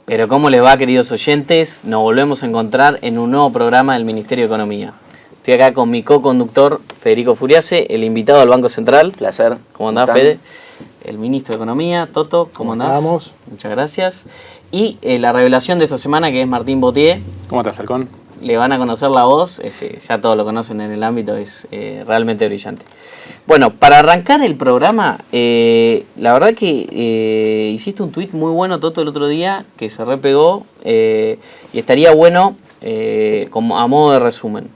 Pero ¿cómo les va, queridos oyentes? Nos volvemos a encontrar en un nuevo programa del Ministerio de Economía. Estoy acá con mi co-conductor, Federico Furiase, el invitado del Banco Central. Placer. ¿Cómo andás, Fede? El ministro de Economía, Toto. ¿Cómo andás? Estamos. Muchas gracias. Y la revelación de esta semana, que es Martín Botier. ¿Cómo estás, Halcón? Le van a conocer la voz, ya todos lo conocen en el ámbito, es realmente brillante. Bueno, para arrancar el programa, la verdad que hiciste un tuit muy bueno, Toto, el otro día, que se repegó, y estaría bueno como a modo de resumen.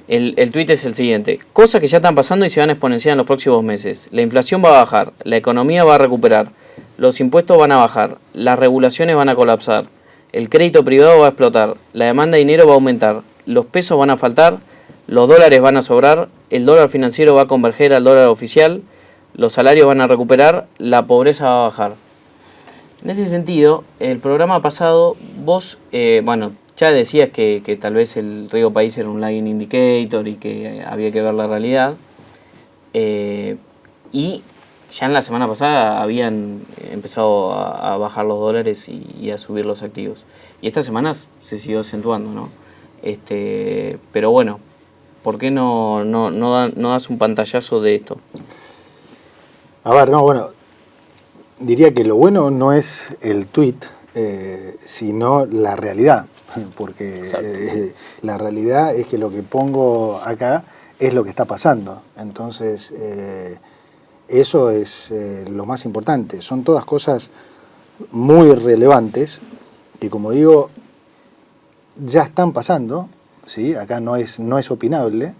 El tuit es el siguiente: cosas que ya están pasando y se van a exponenciar en los próximos meses. La inflación va a bajar, la economía va a recuperar, los impuestos van a bajar, las regulaciones van a colapsar, el crédito privado va a explotar, la demanda de dinero va a aumentar, los pesos van a faltar, los dólares van a sobrar, el dólar financiero va a converger al dólar oficial, los salarios van a recuperar, la pobreza va a bajar. En ese sentido, el programa pasado vos, ya decías que tal vez el riesgo país era un lagging indicator y que había que ver la realidad. Y ya en la semana pasada habían empezado a bajar los dólares y a subir los activos. Y esta semana se siguió acentuando, ¿no? Pero bueno, ¿por qué no das un pantallazo de esto? A ver, diría que lo bueno no es el tuit, sino la realidad. Porque la realidad es que lo que pongo acá es lo que está pasando. Entonces, eso es lo más importante. Son todas cosas muy relevantes que, como digo, ya están pasando, ¿sí? Acá no es opinable.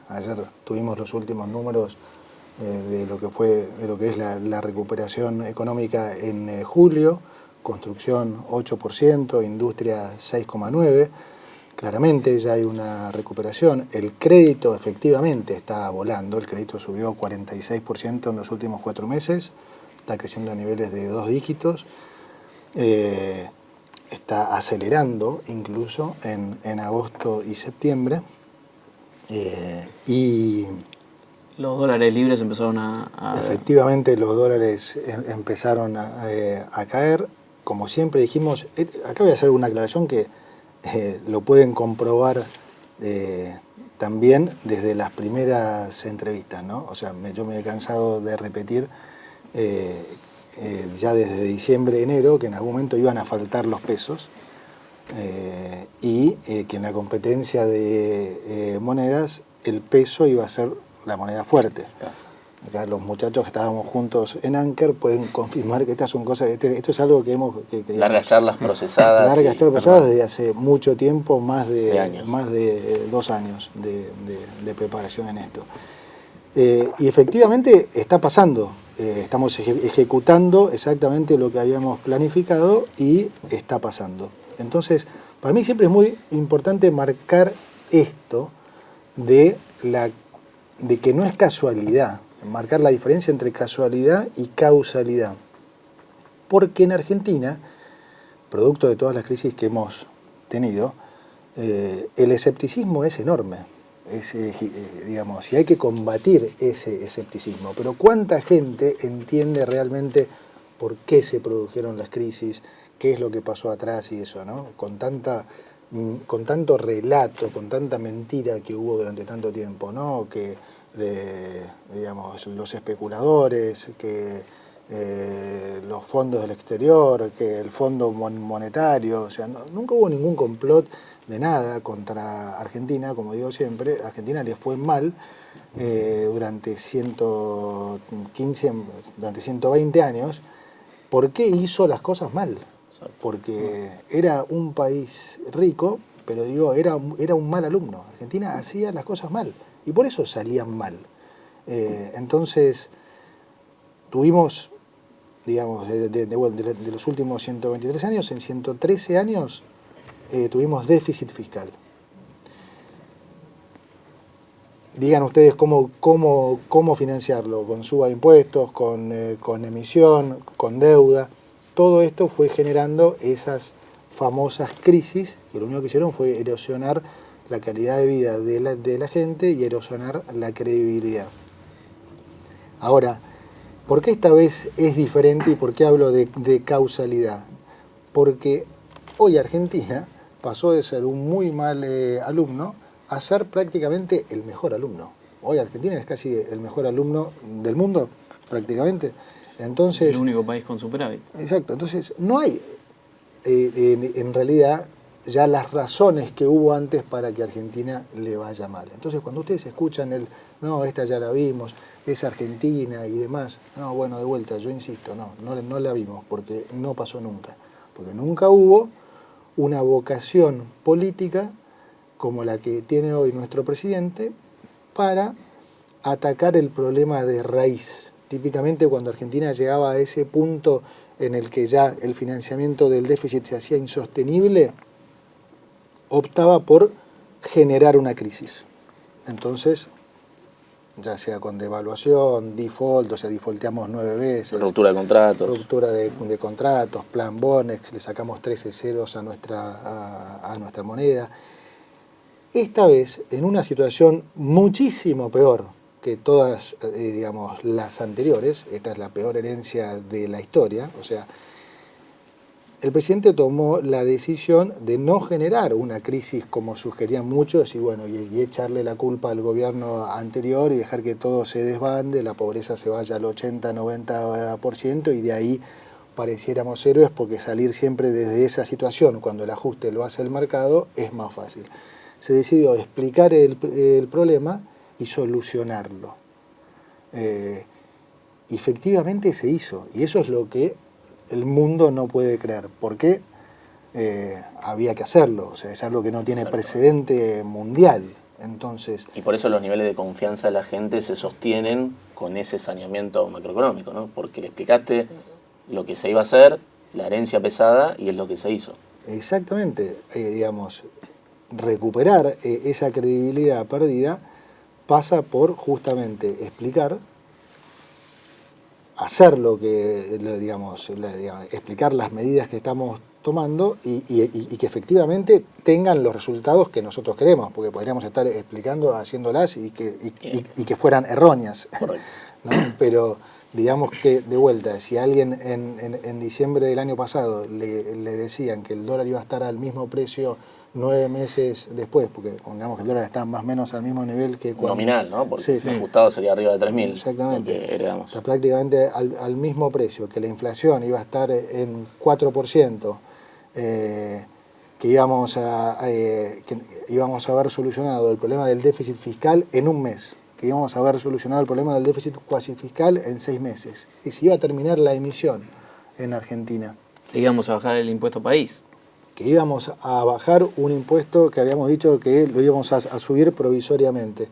Ayer tuvimos los últimos números de lo que es la recuperación económica en julio. Construcción 8%, industria 6,9%. Claramente ya hay una recuperación. El crédito efectivamente está volando. El crédito subió 46% en los últimos 4 meses. Está creciendo a niveles de 2 dígitos. Está acelerando incluso en agosto y septiembre. Y los dólares libres empezaron a... Efectivamente, los dólares empezaron a caer. Como siempre dijimos, acá voy a hacer una aclaración que lo pueden comprobar también desde las primeras entrevistas, ¿no? O sea, yo me he cansado de repetir ya desde diciembre, enero, que en algún momento iban a faltar los pesos y que en la competencia de monedas el peso iba a ser la moneda fuerte. Acá los muchachos que estábamos juntos en Anker pueden confirmar que estas son cosas, esto es algo que hemos... largas charlas procesadas. Largas charlas procesadas desde hace mucho tiempo, más de años. Más de 2 años de preparación en esto. Y efectivamente está pasando, estamos ejecutando exactamente lo que habíamos planificado y está pasando. Entonces, para mí siempre es muy importante marcar esto de que no es casualidad, marcar la diferencia entre casualidad y causalidad. Porque en Argentina, producto de todas las crisis que hemos tenido, el escepticismo es enorme. Digamos, y hay que combatir ese escepticismo. Pero ¿cuánta gente entiende realmente por qué se produjeron las crisis, qué es lo que pasó atrás y eso, ¿no? Con tanto relato, con tanta mentira que hubo durante tanto tiempo, ¿no? Que digamos, los especuladores, que los fondos del exterior, que el Fondo Monetario, o sea, nunca hubo ningún complot de nada contra Argentina. Como digo siempre, a Argentina le fue mal durante 120 años. ¿Por qué hizo las cosas mal? Porque era un país rico, pero digo, era un mal alumno. Argentina hacía las cosas mal y por eso salían mal. Entonces, tuvimos, digamos, de los últimos 123 años, en 113 años tuvimos déficit fiscal. Digan ustedes cómo financiarlo, con suba de impuestos, con emisión, con deuda. Todo esto fue generando esas famosas crisis que lo único que hicieron fue erosionar la calidad de vida de la gente y erosionar la credibilidad. Ahora, ¿por qué esta vez es diferente y por qué hablo de causalidad? porque hoy Argentina pasó de ser un muy mal alumno a ser prácticamente el mejor alumno. Hoy Argentina es casi el mejor alumno del mundo, prácticamente. Entonces, el único país con superávit. Exacto, entonces no hay en realidad ya las razones que hubo antes para que Argentina le vaya mal. Entonces cuando ustedes escuchan no, esta ya la vimos, es Argentina y demás, no, bueno, de vuelta, yo insisto, no la vimos porque no pasó nunca, porque nunca hubo una vocación política como la que tiene hoy nuestro presidente para atacar el problema de raíz. Típicamente cuando Argentina llegaba a ese punto en el que ya el financiamiento del déficit se hacía insostenible, optaba por generar una crisis. Entonces, ya sea con devaluación, default, o sea, defaulteamos 9 veces. Ruptura de contratos. Ruptura de contratos, plan Bonex, le sacamos 13 ceros a nuestra moneda. Esta vez, en una situación muchísimo peor que todas, digamos, las anteriores, esta es la peor herencia de la historia, o sea, el presidente tomó la decisión de no generar una crisis como sugerían muchos y bueno, y echarle la culpa al gobierno anterior y dejar que todo se desbande, la pobreza se vaya al 80-90% y de ahí pareciéramos héroes porque salir siempre desde esa situación cuando el ajuste lo hace el mercado es más fácil. Se decidió explicar el problema y solucionarlo. Efectivamente se hizo y eso es lo que el mundo no puede creer. ¿Por qué? Había que hacerlo, o sea, es algo que no tiene precedente mundial. Entonces, y por eso los niveles de confianza de la gente se sostienen con ese saneamiento macroeconómico, ¿no? Porque le explicaste lo que se iba a hacer, la herencia pesada, y es lo que se hizo. Exactamente, digamos, recuperar esa credibilidad perdida pasa por justamente explicar, hacer lo que, digamos, explicar las medidas que estamos tomando y que efectivamente tengan los resultados que nosotros queremos, porque podríamos estar explicando, haciéndolas y que fueran erróneas. Correcto. ¿No? Pero digamos que, de vuelta, si a alguien en diciembre del año pasado le decían que el dólar iba a estar al mismo precio 9 meses después, porque pongamos que el dólar está más o menos al mismo nivel que cuando... Nominal, ¿no? Porque el ajustado sería arriba de 3.000. Exactamente. Heredamos. Está prácticamente al mismo precio, que la inflación iba a estar en 4%, que íbamos a haber solucionado el problema del déficit fiscal en un mes, que íbamos a haber solucionado el problema del déficit cuasi fiscal en 6 meses, y se iba a terminar la emisión en Argentina. Que íbamos a bajar el impuesto país. Que íbamos a bajar un impuesto que habíamos dicho que lo íbamos a subir provisoriamente.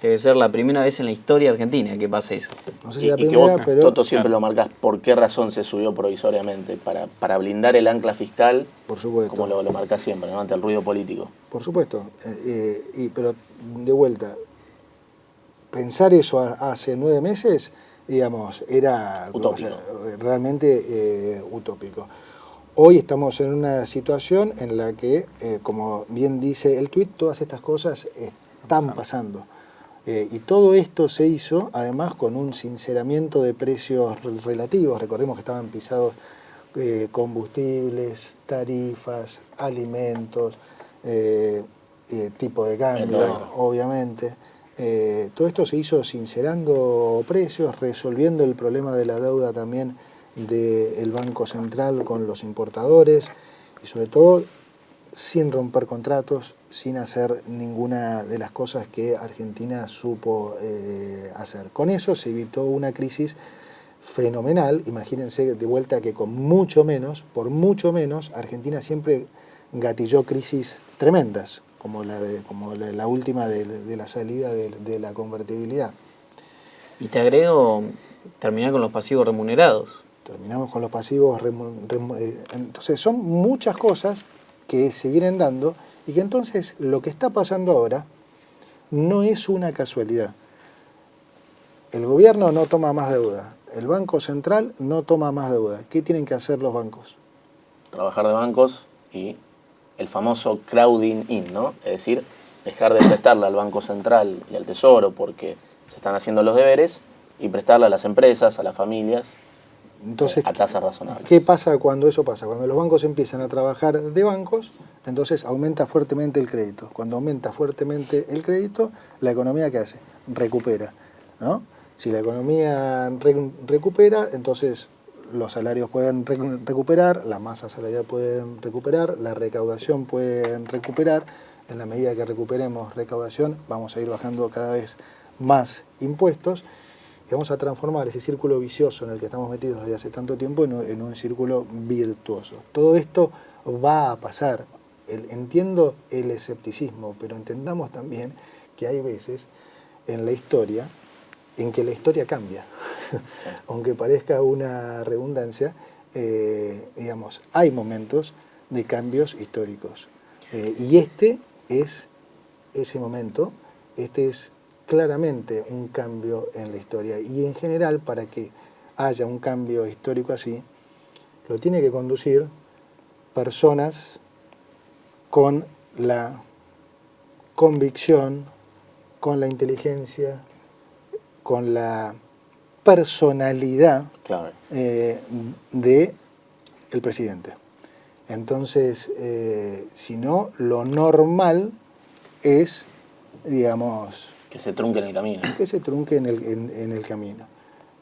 Debe ser la primera vez en la historia argentina que pasa eso. No sé si la y que primera, vos, pero... Toto, siempre lo marcás, ¿por qué razón se subió provisoriamente? Para blindar el ancla fiscal, por supuesto, como lo marcás siempre, ¿no? Ante el ruido político. Por supuesto, pero de vuelta, pensar eso hace 9 meses, digamos, era utópico. Realmente utópico. Hoy estamos en una situación en la que, como bien dice el tuit, todas estas cosas están pasando. Y todo esto se hizo, además, con un sinceramiento de precios relativos. Recordemos que estaban pisados combustibles, tarifas, alimentos, tipo de cambio, obviamente. Todo esto se hizo sincerando precios, resolviendo el problema de la deuda también del Banco Central con los importadores y sobre todo sin romper contratos, sin hacer ninguna de las cosas que Argentina supo hacer. Con eso se evitó una crisis fenomenal. Imagínense de vuelta que con mucho menos, por mucho menos, Argentina siempre gatilló crisis tremendas, como la última de la salida de la convertibilidad. Y te agrego, terminar con los pasivos remunerados. Terminamos con los pasivos, entonces son muchas cosas que se vienen dando y que entonces lo que está pasando ahora no es una casualidad. El gobierno no toma más deuda, el Banco Central no toma más deuda. ¿Qué tienen que hacer los bancos? Trabajar de bancos y el famoso crowding in, ¿no? Es decir, dejar de prestarle al Banco Central y al Tesoro porque se están haciendo los deberes y prestarle a las empresas, a las familias Entonces, a tasas razonables. ¿qué pasa cuando eso pasa? Cuando los bancos empiezan a trabajar de bancos, entonces aumenta fuertemente el crédito. Cuando aumenta fuertemente el crédito, ¿la economía qué hace? Recupera, ¿no? Si la economía recupera, entonces los salarios pueden recuperar, la masa salarial puede recuperar, la recaudación puede recuperar. En la medida que recuperemos recaudación, vamos a ir bajando cada vez más impuestos y vamos a transformar ese círculo vicioso en el que estamos metidos desde hace tanto tiempo en un círculo virtuoso. Todo esto va a pasar. Entiendo el escepticismo, pero entendamos también que hay veces en la historia en que la historia cambia. Aunque parezca una redundancia, digamos, hay momentos de cambios históricos. Y este es ese momento, este es claramente un cambio en la historia. Y en general, para que haya un cambio histórico así, lo tiene que conducir personas con la convicción, con la inteligencia, con la personalidad de el presidente. Entonces, si no, lo normal es, digamos... que se trunque en el camino. Que se trunque en el camino,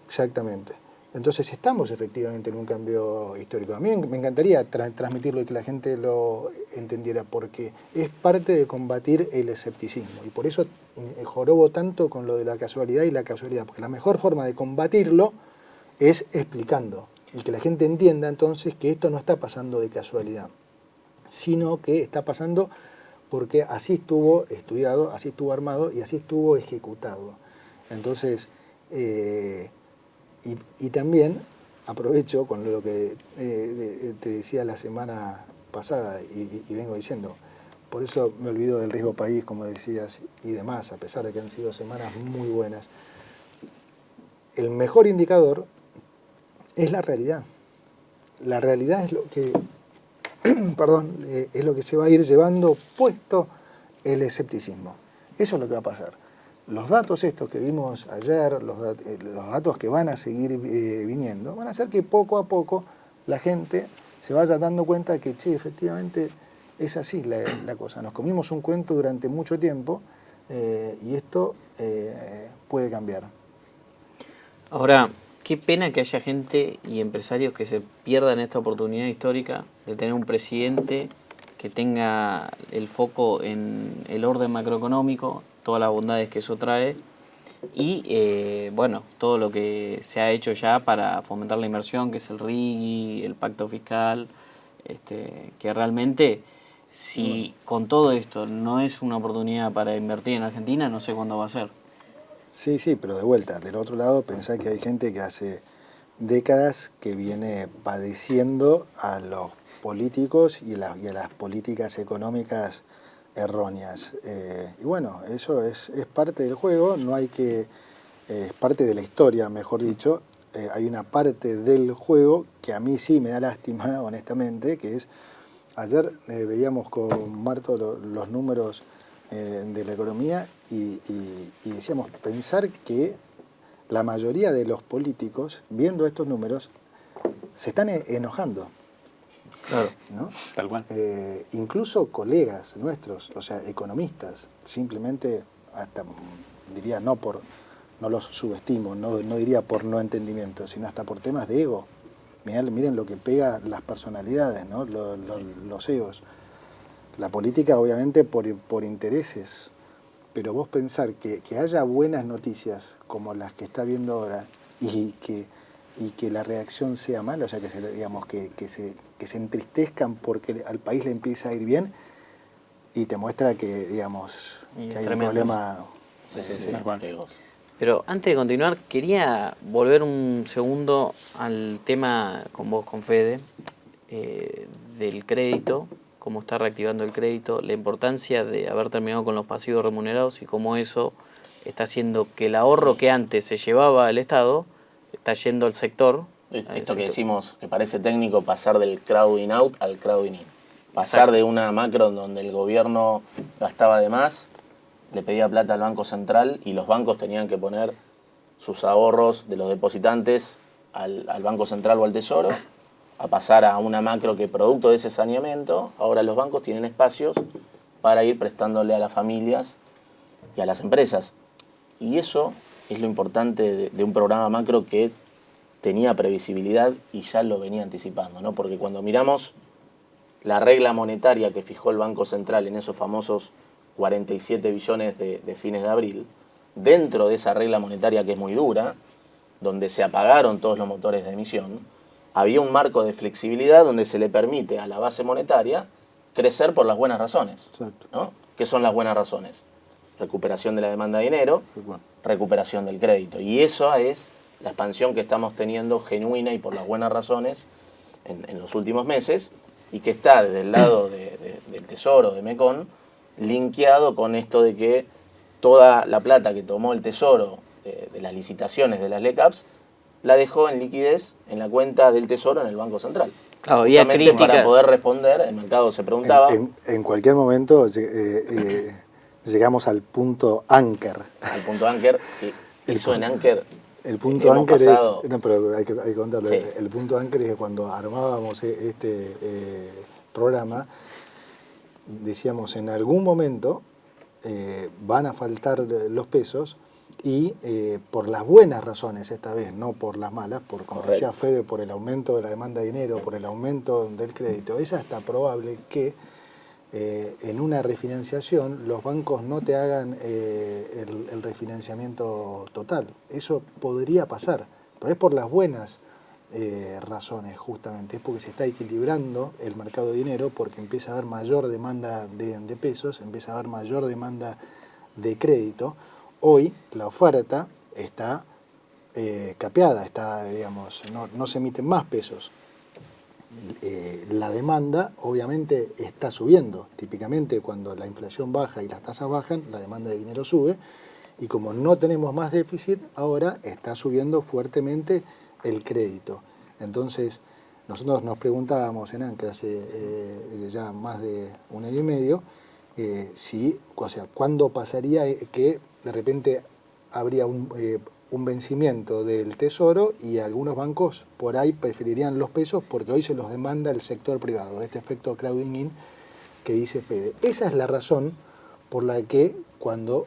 exactamente. Entonces estamos efectivamente en un cambio histórico. A mí me encantaría transmitirlo y que la gente lo entendiera, porque es parte de combatir el escepticismo. Y por eso jorobo tanto con lo de la casualidad y la casualidad, porque la mejor forma de combatirlo es explicando. Y que la gente entienda entonces que esto no está pasando de casualidad, sino que está pasando porque así estuvo estudiado, así estuvo armado y así estuvo ejecutado. Entonces, y también aprovecho con lo que te decía la semana pasada y vengo diciendo, por eso me olvido del riesgo país, como decías, y demás, a pesar de que han sido semanas muy buenas. El mejor indicador es la realidad. La realidad es lo que, perdón, es lo que se va a ir llevando puesto el escepticismo. Eso es lo que va a pasar. Los datos estos que vimos ayer, los datos que van a seguir viniendo, van a hacer que poco a poco la gente se vaya dando cuenta que, che, efectivamente es así la cosa. Nos comimos un cuento durante mucho tiempo y esto puede cambiar. Ahora, qué pena que haya gente y empresarios que se pierdan esta oportunidad histórica de tener un presidente que tenga el foco en el orden macroeconómico, todas las bondades que eso trae y, bueno, todo lo que se ha hecho ya para fomentar la inversión, que es el RIGI, el pacto fiscal, que realmente, si con todo esto no es una oportunidad para invertir en Argentina, no sé cuándo va a ser. Sí, sí, pero de vuelta, del otro lado pensá que hay gente que hace décadas que viene padeciendo a los políticos y a las políticas económicas erróneas. Y bueno, eso es parte del juego, no hay que, es parte de la historia, mejor dicho. Hay una parte del juego que a mí sí me da lástima, honestamente, que es, ayer veíamos con Marto los números de la economía y decíamos, pensar que la mayoría de los políticos, viendo estos números, se están enojando. Claro, ¿no? Tal cual. Incluso colegas nuestros, o sea, economistas, simplemente, hasta diría, no los subestimo, no diría por no entendimiento, sino hasta por temas de ego. Miren lo que pega las personalidades, ¿no? Los egos. La política, obviamente, por intereses, pero vos pensar que haya buenas noticias como las que está viendo ahora y que la reacción sea mala, o sea, que se entristezcan porque al país le empieza a ir bien, y te muestra que, digamos, que hay un problema. Sí. Pero antes de continuar, quería volver un segundo al tema con vos, con Fede, del crédito, cómo está reactivando el crédito, la importancia de haber terminado con los pasivos remunerados y cómo eso está haciendo que el ahorro que antes se llevaba al Estado está yendo al sector. Esto que decimos, que parece técnico, pasar del crowding out al crowding in. Pasar de una macro donde el gobierno gastaba de más, le pedía plata al Banco Central y los bancos tenían que poner sus ahorros de los depositantes al Banco Central o al Tesoro, a pasar a una macro que producto de ese saneamiento, ahora los bancos tienen espacios para ir prestándole a las familias y a las empresas. Y eso es lo importante de un programa macro que tenía previsibilidad y ya lo venía anticipando, ¿no? Porque cuando miramos la regla monetaria que fijó el Banco Central en esos famosos 47 billones de fines de abril, dentro de esa regla monetaria que es muy dura, donde se apagaron todos los motores de emisión, había un marco de flexibilidad donde se le permite a la base monetaria crecer por las buenas razones. Exacto. ¿No? ¿Qué son las buenas razones? Recuperación de la demanda de dinero, recuperación del crédito. Y eso es la expansión que estamos teniendo genuina y por las buenas razones en los últimos meses, y que está desde el lado del Tesoro, de Mecon, linkeado con esto de que toda la plata que tomó el Tesoro de las licitaciones de las LECAPs la dejó en liquidez en la cuenta del Tesoro en el Banco Central. Claro, había justamente críticas. para poder responder, el mercado se preguntaba... En cualquier momento llegamos al punto Anker. Al punto Anker, que eso en Anker... El punto hemos Anker pasado... es... No, pero hay que contarlo. Sí. El punto Anker es que cuando armábamos este programa, decíamos, en algún momento van a faltar los pesos, y por las buenas razones esta vez, no por las malas, por, como Correcto. decía Fede, por el aumento de la demanda de dinero, por el aumento del crédito, es hasta probable que en una refinanciación los bancos no te hagan el refinanciamiento total. Eso podría pasar, pero es por las buenas razones, justamente. Es porque se está equilibrando el mercado de dinero, porque empieza a haber mayor demanda de pesos, empieza a haber mayor demanda de crédito. Hoy la oferta está capeada, está, digamos, no se emiten más pesos. La demanda obviamente está subiendo. Típicamente cuando la inflación baja y las tasas bajan, la demanda de dinero sube, y como no tenemos más déficit, ahora está subiendo fuertemente el crédito. Entonces nosotros nos preguntábamos en Anker hace ya más de un año y medio, ¿cuándo pasaría que de repente habría un vencimiento del Tesoro y algunos bancos por ahí preferirían los pesos porque hoy se los demanda el sector privado? Este efecto crowding in que dice Fede. Esa es la razón por la que cuando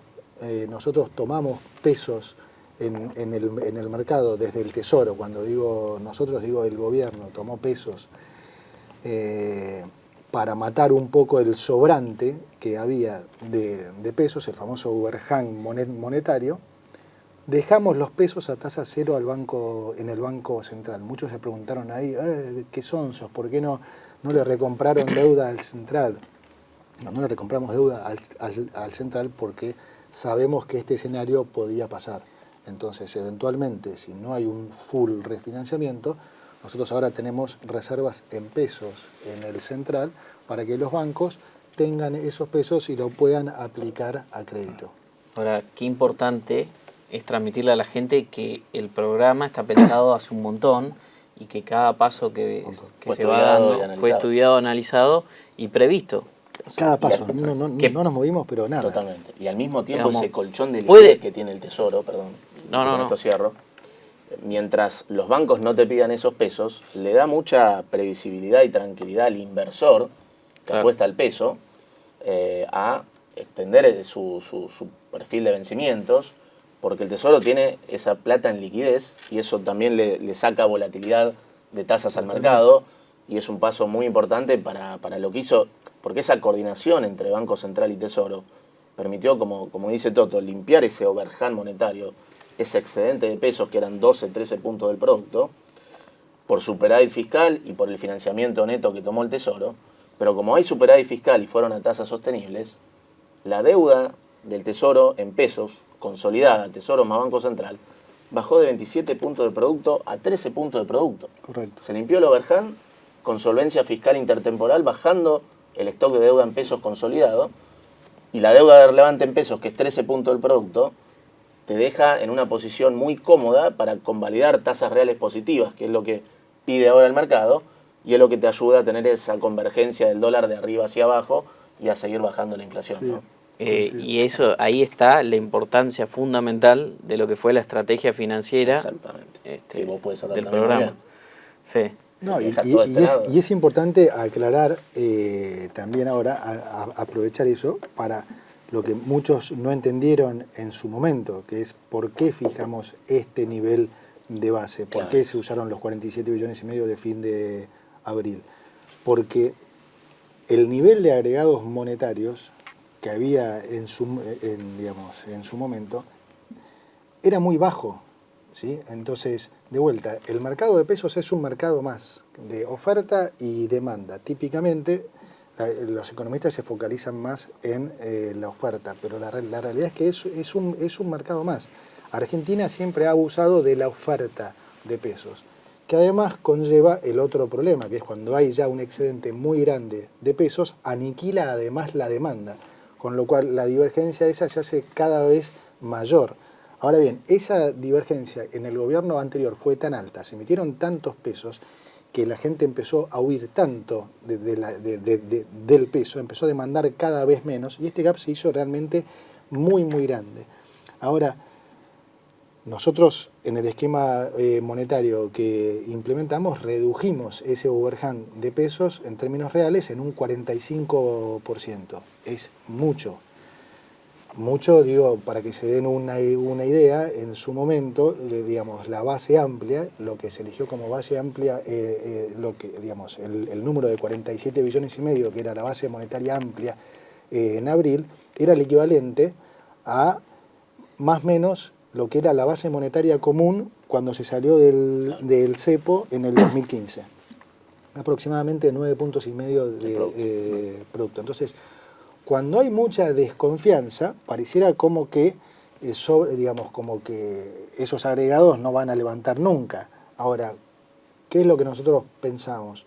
nosotros tomamos pesos en el mercado desde el Tesoro, cuando digo nosotros, digo el gobierno tomó pesos para matar un poco el sobrante que había de pesos, el famoso overhang monetario, dejamos los pesos a tasa cero en el Banco Central. Muchos se preguntaron ahí, ¿qué sonsos? ¿Por qué no le recompraron deuda al Central? No le recompramos deuda al Central porque sabemos que este escenario podía pasar. Entonces, eventualmente, si no hay un full refinanciamiento, nosotros ahora tenemos reservas en pesos en el Central para que los bancos tengan esos pesos y lo puedan aplicar a crédito. Ahora, qué importante es transmitirle a la gente que el programa está pensado hace un montón y que cada paso que se va dando fue estudiado, analizado y previsto. Cada paso, no nos movimos, pero nada. Totalmente. Y al mismo tiempo, digamos, ese colchón de liquidez que tiene el Tesoro, con esto cierro, mientras los bancos no te pidan esos pesos, le da mucha previsibilidad y tranquilidad al inversor que apuesta al peso a extender su perfil de vencimientos, porque el Tesoro tiene esa plata en liquidez y eso también le saca volatilidad de tasas al mercado, y es un paso muy importante para lo que hizo, porque esa coordinación entre Banco Central y Tesoro permitió, como dice Toto, limpiar ese overhang monetario, ese excedente de pesos que eran 12, 13 puntos del producto, por superávit fiscal y por el financiamiento neto que tomó el Tesoro. Pero como hay superávit fiscal y fueron a tasas sostenibles, la deuda del Tesoro en pesos, consolidada, Tesoro más Banco Central, bajó de 27 puntos del producto a 13 puntos del producto. Correcto. Se limpió el overhang con solvencia fiscal intertemporal, bajando el stock de deuda en pesos consolidado, y la deuda relevante en pesos, que es 13 puntos del producto, te deja en una posición muy cómoda para convalidar tasas reales positivas, que es lo que pide ahora el mercado, y es lo que te ayuda a tener esa convergencia del dólar de arriba hacia abajo y a seguir bajando la inflación. Sí. ¿no? Y eso, ahí está la importancia fundamental de lo que fue la estrategia financiera que vos podés hablar del programa. Sí. No, y es importante aclarar también ahora, aprovechar eso para lo que muchos no entendieron en su momento, que es por qué fijamos este nivel de base, por qué se usaron los 47 billones y medio de fin de abril. Porque el nivel de agregados monetarios que había en su momento era muy bajo, ¿sí? Entonces, de vuelta, el mercado de pesos es un mercado más de oferta y demanda. Típicamente, los economistas se focalizan más en la oferta, pero la realidad es que es un mercado más. Argentina siempre ha abusado de la oferta de pesos, que además conlleva el otro problema, que es cuando hay ya un excedente muy grande de pesos, aniquila además la demanda, con lo cual la divergencia esa se hace cada vez mayor. Ahora bien, esa divergencia en el gobierno anterior fue tan alta, se emitieron tantos pesos, que la gente empezó a huir tanto del peso, empezó a demandar cada vez menos, y este gap se hizo realmente muy, muy grande. Ahora, nosotros en el esquema monetario que implementamos redujimos ese overhang de pesos en términos reales en un 45%. Es mucho. Mucho, digo, para que se den una idea, en su momento, digamos, la base amplia, lo que se eligió como base amplia, el número de 47 billones y medio, que era la base monetaria amplia en abril, era el equivalente a más o menos lo que era la base monetaria común cuando se salió del cepo en el 2015. Aproximadamente 9,5 puntos de producto. Entonces, cuando hay mucha desconfianza, pareciera como que esos agregados no van a levantar nunca. Ahora, ¿qué es lo que nosotros pensamos?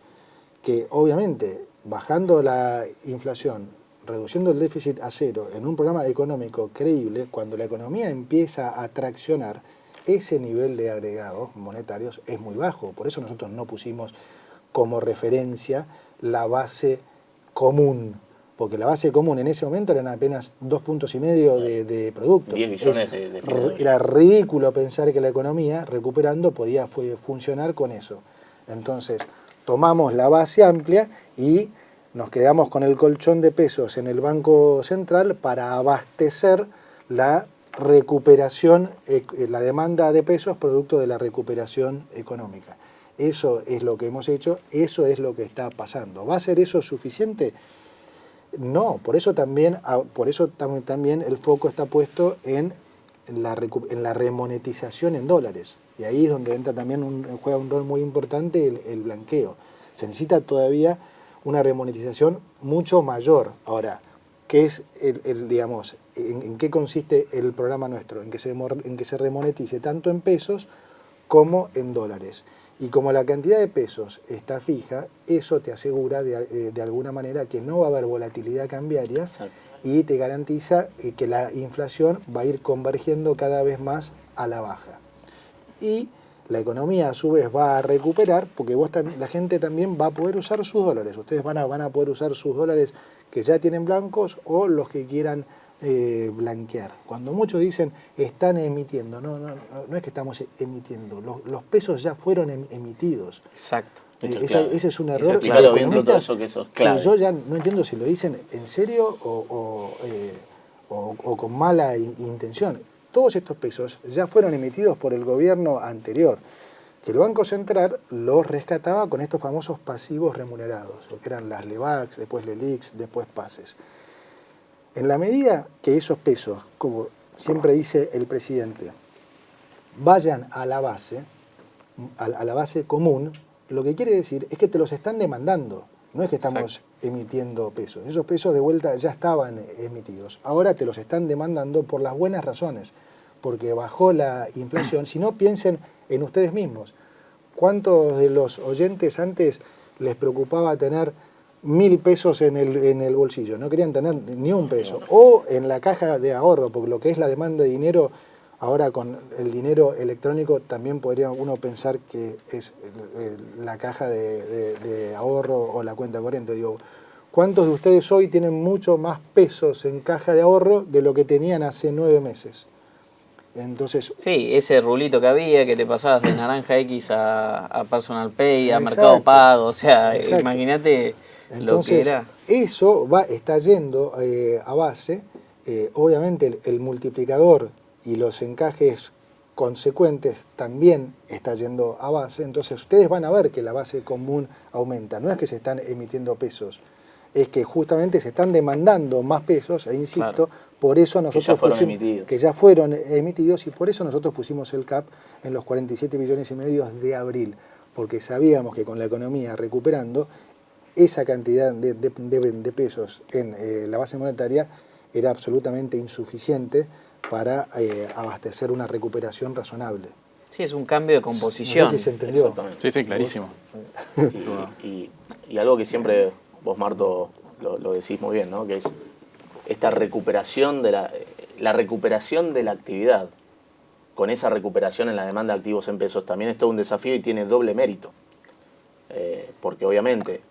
Que obviamente, bajando la inflación, reduciendo el déficit a cero en un programa económico creíble, cuando la economía empieza a traccionar, ese nivel de agregados monetarios es muy bajo. Por eso nosotros no pusimos como referencia la base común, porque la base común en ese momento eran apenas 2,5 puntos de producto. 10 billones de Era ridículo pensar que la economía, recuperando, podía funcionar con eso. Entonces, tomamos la base amplia y nos quedamos con el colchón de pesos en el Banco Central para abastecer la recuperación, la demanda de pesos producto de la recuperación económica. Eso es lo que hemos hecho, eso es lo que está pasando. ¿Va a ser eso suficiente? No, por eso también el foco está puesto en la remonetización en dólares. Y ahí es donde entra también juega un rol muy importante el blanqueo. Se necesita todavía una remonetización mucho mayor. Ahora, ¿qué es en qué consiste el programa nuestro? En que se remonetice tanto en pesos como en dólares. Y como la cantidad de pesos está fija, eso te asegura de alguna manera que no va a haber volatilidad cambiaria. Exacto. Y te garantiza que la inflación va a ir convergiendo cada vez más a la baja. Y la economía a su vez va a recuperar, porque la gente también va a poder usar sus dólares. Ustedes van a poder usar sus dólares que ya tienen blancos o los que quieran blanquear. Cuando muchos dicen están emitiendo, no es que estamos emitiendo, los pesos ya fueron emitidos. Exacto. Ese es un error. Explicarlo bien todo eso, que eso es clave. Yo ya no entiendo si lo dicen en serio o con mala intención. Todos estos pesos ya fueron emitidos por el gobierno anterior, que el Banco Central los rescataba con estos famosos pasivos remunerados, que eran las LEVAX, después LELIX, después PASES. En la medida que esos pesos, como siempre dice el presidente, vayan a la base común, lo que quiere decir es que te los están demandando. No es que estamos emitiendo pesos. Esos pesos de vuelta ya estaban emitidos. Ahora te los están demandando por las buenas razones, porque bajó la inflación. Si no, piensen en ustedes mismos. ¿Cuántos de los oyentes antes les preocupaba tener 1.000 pesos en el bolsillo? No querían tener ni un peso. O en la caja de ahorro, porque lo que es la demanda de dinero, ahora con el dinero electrónico también podría uno pensar que es la caja de ahorro o la cuenta corriente. Digo, ¿cuántos de ustedes hoy tienen mucho más pesos en caja de ahorro de lo que tenían hace 9 meses? Entonces, sí, ese rulito que había, que te pasabas de Naranja X a Personal Pay, a exacto, Mercado Pago, o sea, exacto. Imagínate lo que era. Eso está yendo a base, obviamente el multiplicador y los encajes consecuentes también está yendo a base, entonces ustedes van a ver que la base común aumenta, no es que se están emitiendo pesos, es que justamente se están demandando más pesos, e insisto, claro, por eso nosotros que ya fueron emitidos y por eso nosotros pusimos el CAP en los 47 millones y medio de abril, porque sabíamos que con la economía recuperando, esa cantidad de pesos en la base monetaria era absolutamente insuficiente para abastecer una recuperación razonable. Sí, es un cambio de composición. No sé si se entendió. Exactamente. Sí, clarísimo. Y algo que siempre vos, Marto, lo decís muy bien, ¿no? Que es esta recuperación de la recuperación de la actividad. Con esa recuperación en la demanda de activos en pesos también es todo un desafío y tiene doble mérito. Porque obviamente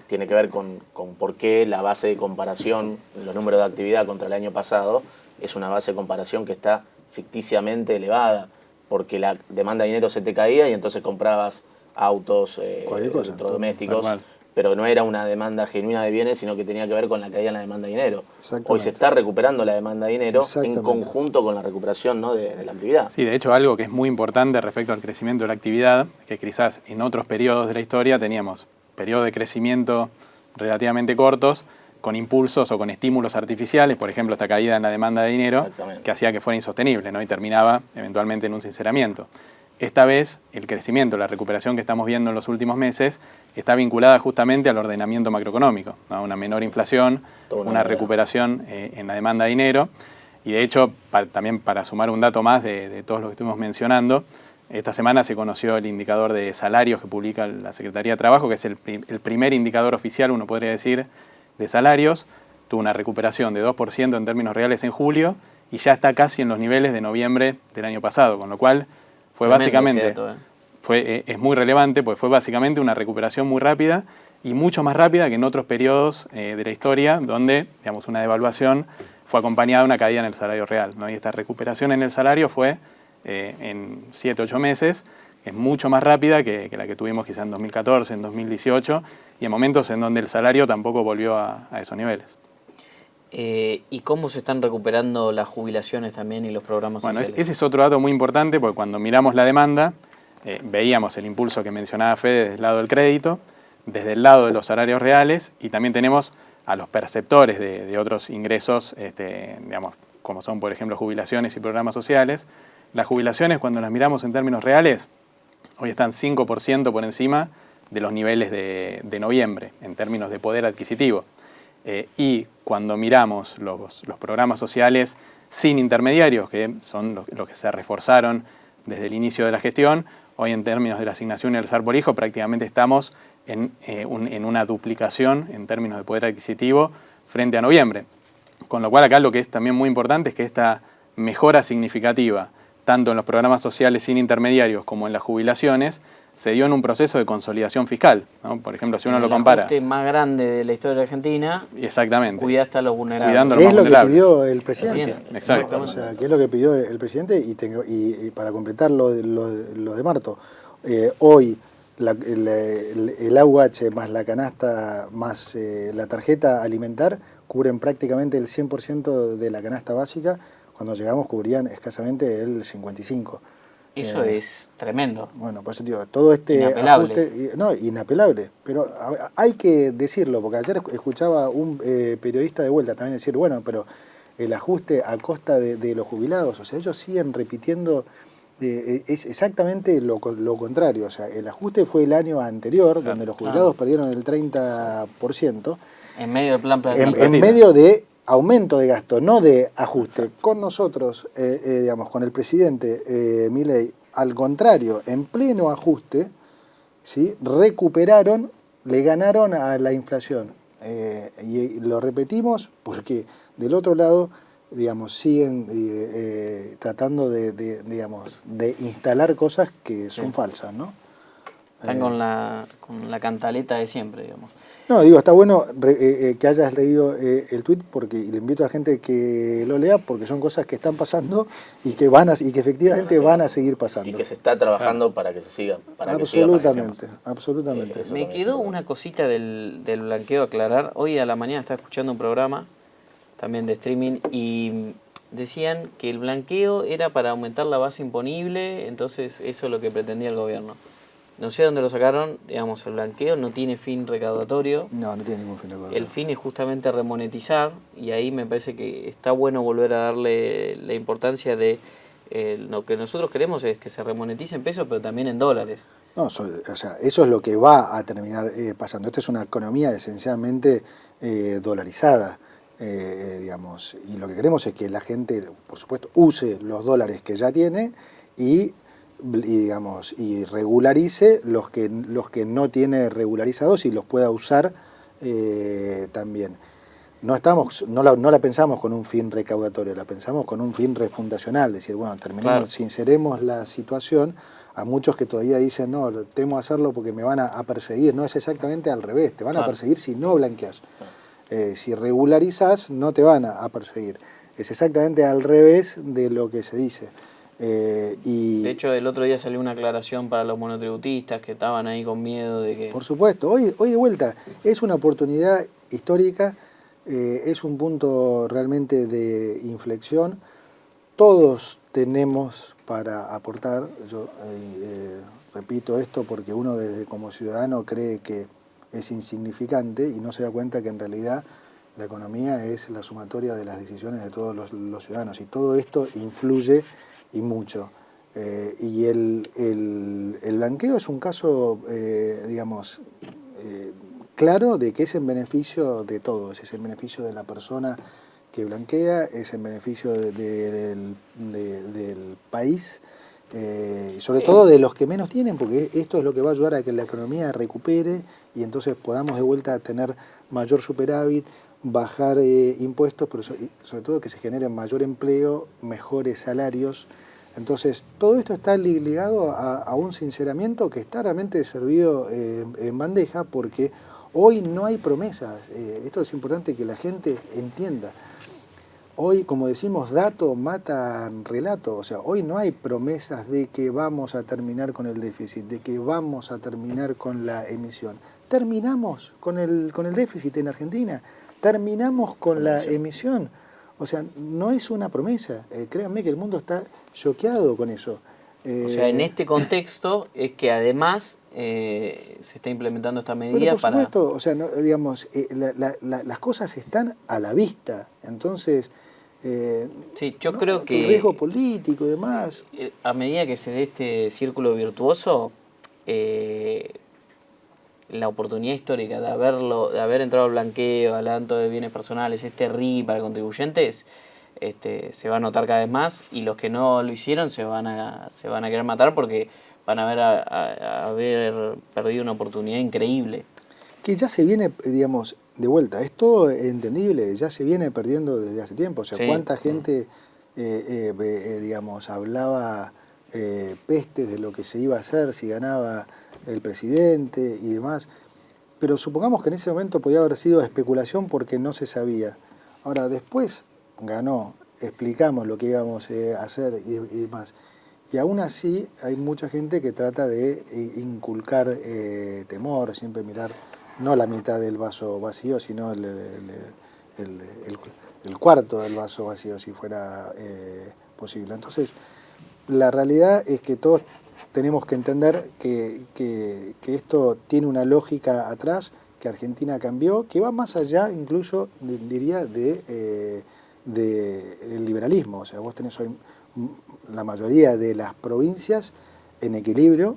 tiene que ver con por qué la base de comparación, los números de actividad contra el año pasado, es una base de comparación que está ficticiamente elevada, porque la demanda de dinero se te caía y entonces comprabas autos, electrodomésticos, pero no era una demanda genuina de bienes, sino que tenía que ver con la caída en la demanda de dinero. Hoy se está recuperando la demanda de dinero en conjunto con la recuperación, ¿no?, de la actividad. Sí, de hecho algo que es muy importante respecto al crecimiento de la actividad, que quizás en otros periodos de la historia teníamos periodos de crecimiento relativamente cortos, con impulsos o con estímulos artificiales, por ejemplo esta caída en la demanda de dinero, que hacía que fuera insostenible, ¿no?, y terminaba eventualmente en un sinceramiento. Esta vez el crecimiento, la recuperación que estamos viendo en los últimos meses está vinculada justamente al ordenamiento macroeconómico, ¿no?, una menor inflación, una recuperación en la demanda de dinero, y de hecho también para sumar un dato más de todos los que estuvimos mencionando, esta semana se conoció el indicador de salarios que publica la Secretaría de Trabajo, que es el primer indicador oficial, uno podría decir, de salarios. Tuvo una recuperación de 2% en términos reales en julio y ya está casi en los niveles de noviembre del año pasado, con lo cual fue básicamente, es muy relevante, pues fue básicamente una recuperación muy rápida y mucho más rápida que en otros periodos de la historia, donde, digamos, una devaluación fue acompañada de una caída en el salario real, ¿no? Y esta recuperación en el salario fue en 7 u 8 meses, es mucho más rápida que la que tuvimos quizá en 2014, en 2018, y en momentos en donde el salario tampoco volvió a esos niveles. ¿Y cómo se están recuperando las jubilaciones también y los programas sociales? Ese es otro dato muy importante, porque cuando miramos la demanda, veíamos el impulso que mencionaba Fede desde el lado del crédito, desde el lado de los salarios reales, y también tenemos a los perceptores de otros ingresos, digamos, como son, por ejemplo, jubilaciones y programas sociales. Las jubilaciones, cuando las miramos en términos reales, hoy están 5% por encima de los niveles de noviembre, en términos de poder adquisitivo. Y cuando miramos los programas sociales sin intermediarios, que son los que se reforzaron desde el inicio de la gestión, hoy en términos de la asignación universal por hijo prácticamente estamos en una duplicación en términos de poder adquisitivo frente a noviembre. Con lo cual acá lo que es también muy importante es que esta mejora significativa, tanto en los programas sociales sin intermediarios como en las jubilaciones, se dio en un proceso de consolidación fiscal, ¿no? Por ejemplo, si uno lo compara... El ajuste más grande de la historia de Argentina. Exactamente. Cuidaste a los vulnerables. Cuidando a los más vulnerables. ¿Qué es lo que pidió el presidente? Exacto. O sea, ¿qué es lo que pidió el presidente? Y para completar lo de Marto, hoy el AUH más la canasta más la tarjeta alimentar cubren prácticamente el 100% de la canasta básica. Cuando llegamos cubrían escasamente el 55%. Eso es tremendo. Bueno, por eso digo, todo este ajuste, inapelable, pero hay que decirlo, porque ayer escuchaba un periodista de vuelta también decir, bueno, pero el ajuste a costa de los jubilados, o sea, ellos siguen repitiendo, es exactamente lo contrario, o sea, el ajuste fue el año anterior, donde los jubilados perdieron el 30%. En medio del plan en medio de aumento de gasto, no de ajuste. Exacto. Con nosotros, digamos, con el presidente Milei, al contrario, en pleno ajuste, ¿sí?, recuperaron, le ganaron a la inflación. Y lo repetimos porque del otro lado, digamos, siguen tratando de instalar cosas que son falsas, ¿no? Están con la cantaleta de siempre, digamos. No, digo, está bueno que hayas leído el tuit, porque le invito a la gente que lo lea, porque son cosas que están pasando y que efectivamente van a seguir pasando. Y que se está trabajando para que se siga. Absolutamente. Me quedó una cosita del blanqueo a aclarar. Hoy a la mañana estaba escuchando un programa también de streaming y decían que el blanqueo era para aumentar la base imponible, entonces eso es lo que pretendía el gobierno. No sé dónde lo sacaron, digamos, el blanqueo no tiene fin recaudatorio. No tiene ningún fin recaudatorio. El fin es justamente remonetizar, y ahí me parece que está bueno volver a darle la importancia de lo que nosotros queremos es que se remonetice en pesos, pero también en dólares. No, o sea, eso es lo que va a terminar pasando. Esta es una economía esencialmente dolarizada, digamos, y lo que queremos es que la gente, por supuesto, use los dólares que ya tiene y regularice los que no tiene regularizados y los pueda usar también. No la pensamos con un fin recaudatorio, la pensamos con un fin refundacional, es decir, bueno, sinceremos la situación. A muchos que todavía dicen, no, temo hacerlo porque me van a perseguir. No, es exactamente al revés, te van a perseguir si no blanqueas. Si regularizas, no te van a perseguir. Es exactamente al revés de lo que se dice. De hecho, el otro día salió una aclaración para los monotributistas que estaban ahí con miedo de que... Por supuesto, hoy de vuelta es una oportunidad histórica, es un punto realmente de inflexión. Todos tenemos para aportar. Yo repito esto porque uno como ciudadano cree que es insignificante y no se da cuenta que en realidad la economía es la sumatoria de las decisiones de todos los ciudadanos, y todo esto influye y mucho. Y el blanqueo es un caso, claro, de que es en beneficio de todos, es en beneficio de la persona que blanquea, es en beneficio del país, y sobre todo de los que menos tienen, porque esto es lo que va a ayudar a que la economía recupere y entonces podamos de vuelta tener mayor superávit, bajar impuestos, pero sobre todo que se genere mayor empleo, mejores salarios. Entonces, todo esto está ligado a un sinceramiento que está realmente servido en bandeja, porque hoy no hay promesas. Esto es importante que la gente entienda. Hoy, como decimos, dato mata relato. O sea, hoy no hay promesas de que vamos a terminar con el déficit, de que vamos a terminar con la emisión. Terminamos con el déficit en Argentina, terminamos con la emisión. O sea, no es una promesa. Créanme que el mundo está choqueado con eso. O sea, en este contexto es que además se está implementando esta medida pero por supuesto, o sea, las cosas están a la vista. Entonces, sí, yo creo que el riesgo político y demás. A medida que se dé este círculo virtuoso, la oportunidad histórica de haber entrado al blanqueo, al adelanto de bienes personales, este RI para contribuyentes, se va a notar cada vez más, y los que no lo hicieron se van a querer matar porque van a haber perdido una oportunidad increíble. Que ya se viene, digamos, de vuelta, es todo entendible, ya se viene perdiendo desde hace tiempo. O sea, sí. ¿Cuánta gente, hablaba pestes de lo que se iba a hacer si ganaba el presidente y demás? Pero supongamos que en ese momento podía haber sido especulación porque no se sabía. Ahora, después ganó, explicamos lo que íbamos a hacer y demás. Y aún así hay mucha gente que trata de inculcar temor, siempre mirar no la mitad del vaso vacío, sino el cuarto del vaso vacío, si fuera posible. Entonces, la realidad es que todos tenemos que entender que esto tiene una lógica atrás, que Argentina cambió, que va más allá incluso, diría, del liberalismo. O sea, vos tenés hoy la mayoría de las provincias en equilibrio,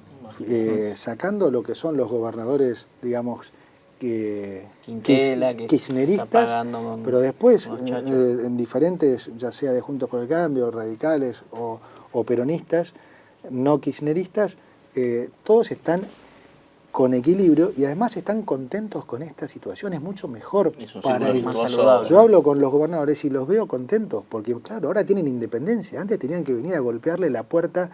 sacando lo que son los gobernadores, digamos, kirchneristas, pero después en diferentes, ya sea de Juntos por el Cambio, radicales o peronistas, no kirchneristas, todos están con equilibrio y además están contentos con esta situación. Es mucho mejor para ellos. Yo hablo con los gobernadores y los veo contentos porque, claro, ahora tienen independencia. Antes tenían que venir a golpearle la puerta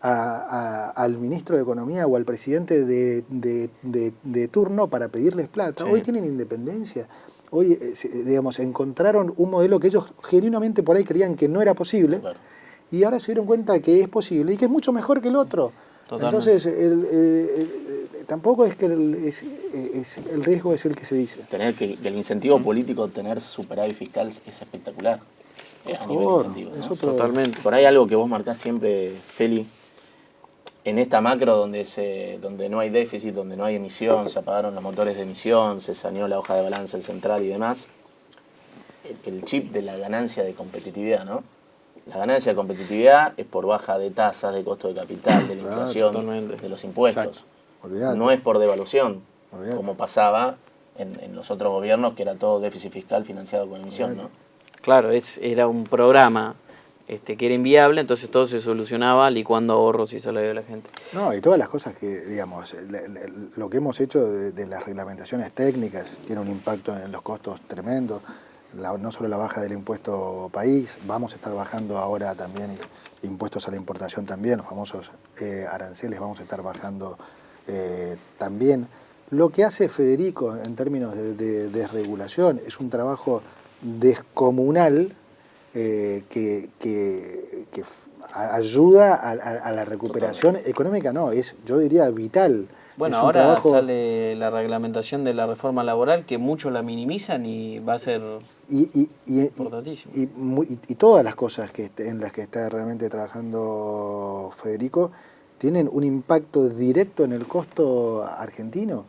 al ministro de Economía o al presidente de turno para pedirles plata. Sí. Hoy tienen independencia. Hoy, digamos, encontraron un modelo que ellos genuinamente por ahí creían que no era posible, claro. Y ahora se dieron cuenta que es posible y que es mucho mejor que el otro. Totalmente. Entonces, tampoco es que el riesgo es el que se dice. Tener que el incentivo político de tener superávit fiscal es espectacular. A nivel de incentivo, ¿no? Totalmente. Por ahí algo que vos marcás siempre, Feli, en esta macro donde no hay déficit, donde no hay emisión, se apagaron los motores de emisión, se saneó la hoja de balance del central y demás, el chip de la ganancia de competitividad, ¿no? La ganancia de competitividad es por baja de tasas, de costo de capital, de la inflación, totalmente. De los impuestos. No es por devaluación, como pasaba en los otros gobiernos, que era todo déficit fiscal financiado con emisión, ¿no? Claro, era un programa que era inviable, entonces todo se solucionaba licuando ahorros y salario de la gente. No, y todas las cosas que, digamos, lo que hemos hecho de las reglamentaciones técnicas tiene un impacto en los costos tremendo. No solo la baja del impuesto país, vamos a estar bajando ahora también impuestos a la importación también, los famosos aranceles vamos a estar bajando también. Lo que hace Federico en términos de desregulación es un trabajo descomunal que ayuda a la recuperación económica, no, es, yo diría, vital. Bueno, ahora sale la reglamentación de la reforma laboral, que muchos la minimizan y va a ser importantísimo. Y todas las cosas en las que está realmente trabajando Federico tienen un impacto directo en el costo argentino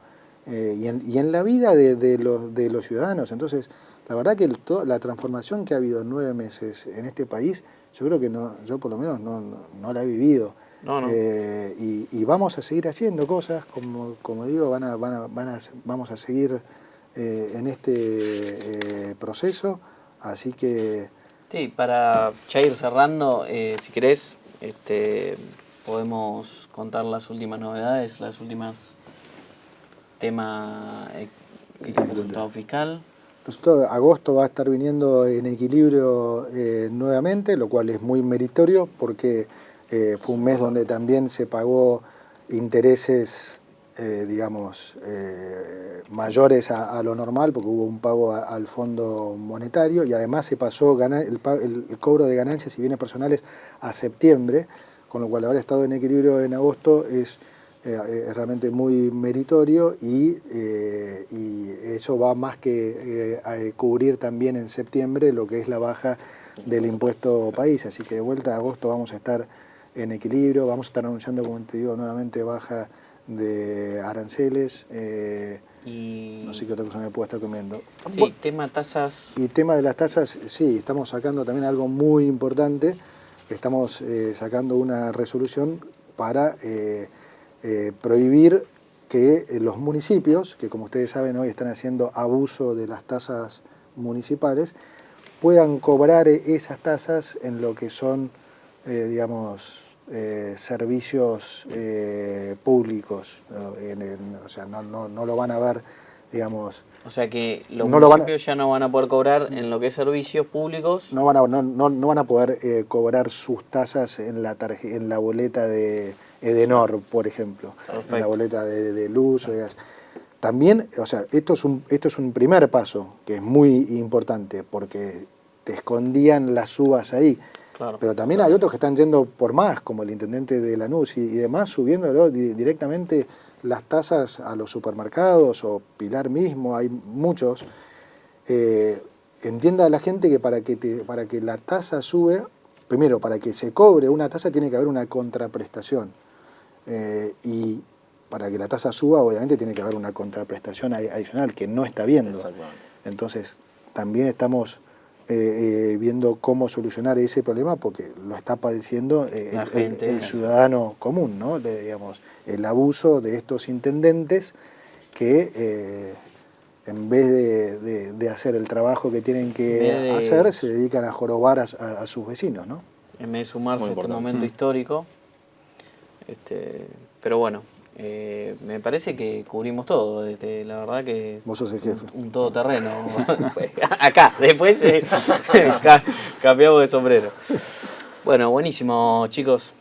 y en la vida de los ciudadanos. Entonces, la verdad que la transformación que ha habido en 9 meses en este país, yo creo que yo por lo menos no la he vivido. No. Y vamos a seguir haciendo cosas, como digo, vamos a seguir en este proceso, así que... Sí, para ya ir cerrando, si querés, podemos contar las últimas novedades, las últimas temas del resultado fiscal. Agosto va a estar viniendo en equilibrio nuevamente, lo cual es muy meritorio porque fue un mes donde también se pagó intereses, mayores a lo normal, porque hubo un pago al Fondo Monetario y además se pasó el cobro de ganancias y bienes personales a septiembre, con lo cual haber estado en equilibrio en agosto es realmente muy meritorio y eso va más que a cubrir también en septiembre lo que es la baja del impuesto país, así que de vuelta a agosto vamos a estar en equilibrio, vamos a estar anunciando, como te digo, nuevamente baja de aranceles, no sé qué otra cosa me puedo estar comiendo. Sí, tema tasas. Y tema de las tasas, sí, estamos sacando también algo muy importante, estamos sacando una resolución para prohibir que los municipios, que como ustedes saben hoy están haciendo abuso de las tasas municipales, puedan cobrar esas tasas en lo que son, servicios públicos. O sea, no lo van a ver, digamos... O sea que los municipios ya no van a poder cobrar en lo que es servicios públicos. No van a poder cobrar sus tasas en la boleta de Edenor, por ejemplo. Perfecto. En la boleta de luz o de gas. También, o sea, esto es un primer paso que es muy importante porque te escondían las subas ahí. Claro, pero también hay otros que están yendo por más, como el intendente de Lanús y demás, subiéndolo directamente las tasas a los supermercados o Pilar mismo, hay muchos. Entienda la gente que para que la tasa sube, primero, para que se cobre una tasa tiene que haber una contraprestación. Y para que la tasa suba, obviamente, tiene que haber una contraprestación adicional que no está viendo. Entonces, también estamos viendo cómo solucionar ese problema porque lo está padeciendo el ciudadano común, ¿no? Digamos, el abuso de estos intendentes que en vez de hacer el trabajo que tienen que hacer, se dedican a jorobar a sus vecinos, ¿no? En vez de sumarse a este momento histórico. Pero bueno, me parece que cubrimos todo, la verdad que... Vos sos el jefe. Un todoterreno. Acá, después cambiamos de sombrero. Bueno, buenísimo, chicos.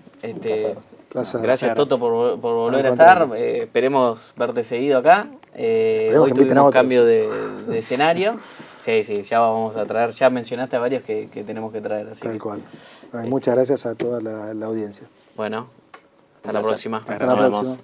Placer. Gracias, Toto, por volver a estar. Esperemos verte seguido acá. Hoy tuvimos un cambio de escenario. Sí, ya vamos a traer. Ya mencionaste a varios que tenemos que traer. Así Tal cual. Muchas gracias a toda la audiencia. Bueno, hasta la próxima. Hasta la próxima.